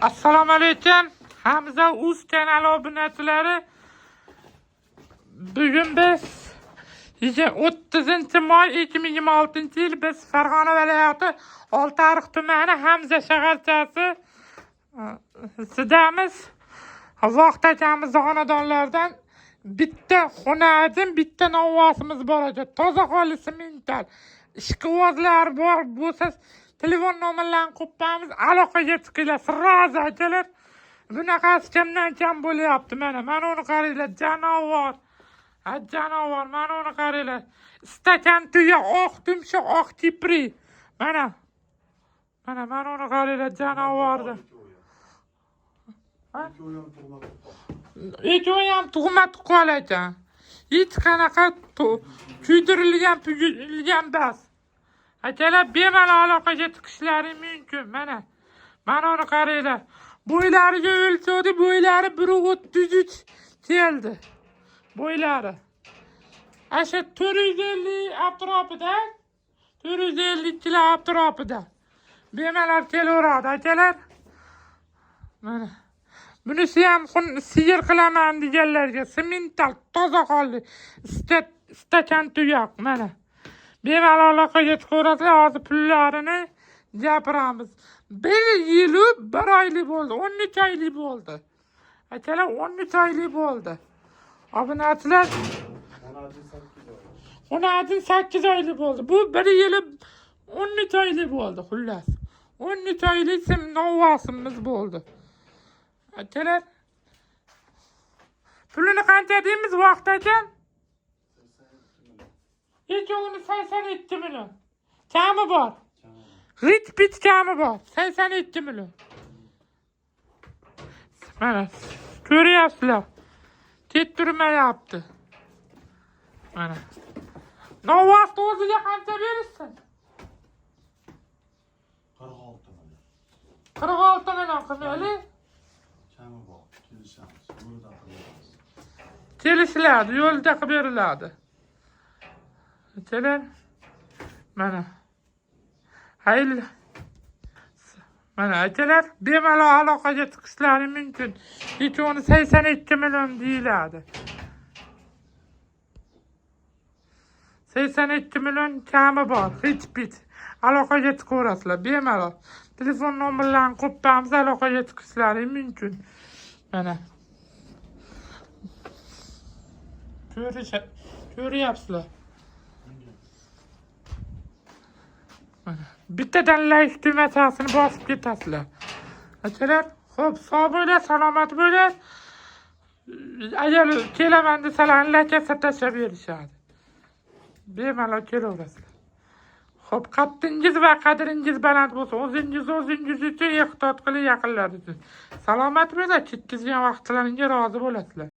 Assalomu alaykum. Hamza Uz kanali obunachilari. Bugun biz 30-may 2026-yil biz Farg'ona viloyati Oltiariq tumani Hamza shaharchasi sidamiz. Vaqt akamiz xonadonlardan bitta xonajim, bitta novvosimiz bor ekan. Toza holisi mental. Ishqibozlar bor bo'lsa telefon nomerlarini qo'yamiz, aloqaga chiqinglar. Sirroz akalar. Bunaqasi kamdan kam bo'lyapti mana. Mana uni qaranglar, janovar. Janovar, mana uni qaranglar. Stakan tuya, oq tumshuq, oq tipri. Mana uni qaranglar, janovardi. Ikkovi ham tug'ma tuqqan ekan. Hech qanaqa kuydirilgan bas. Akalar bemalol aloqaga chiqishlari mumkin. Mana uni qaranglar. Bo'ylariga o'lchadi, bo'ylari 1.33 keldi. Bo'ylari. Asha 450 atrofida, 450 kilo atrofida. Bemalol kelaveradi akalar. Mana. Bunisi ham sigir qilaman deganlarga semental toza holli stakan tuyoq mana. Bemalol aloqaga chiqaverasizlar, hozir pullarini gapiramiz. 1 yil 1 oylik bo'ldi, 13 oylik bo'ldi. Akalar 13 oylik bo'ldi. Obunachilar 8 oylik bo'ldi. Bu 1 yil 13 oylik bo'ldi xullas. 13 oylik novvosimiz bo'ldi. Akalar pulini qancha deymiz vaqt ekan? Ikkovini 82 million. Kami bor. G'it bit kami bor. 82 million. Mana ko'ryapsizlar. Tet turmayapti. Mana. Novvos o'ziga qancha berishsin? 46 million. 46 million qilmayli. Kami bor. Kelishamiz. Yo'lda qilamiz. Kelishiladi, yo'lda qilib beriladi. Akalar mana. Hayli. Mana akalar bemalol aloqaga chiqishlari mumkin. Ikkovini 82 million deyiladi. 82 million kami bor. Hech bit. Aloqaga chiqaverasizlar bemalol. Telefon nomerlarini qo'yamiz, aloqaga chiqishlari mumkin. Mana. Ko'ryapsizlar. Bittadan like tugmachasini bosib ketasizlar. Akalar, xo'p, sog' bo'ling, salomat bo'ling. Agar kelaman desalar, lakasa tashlab berishadi. Bemalol kelaverasizlar. Xo'p, qaddingiz va qadringiz baland bo'lsa, o'zingiz uchun ehtiyot qiling, yaqinlar uchun. Salomat bo'ling, ketkizgan vaqtlaringizga rozi bo'lasizlar.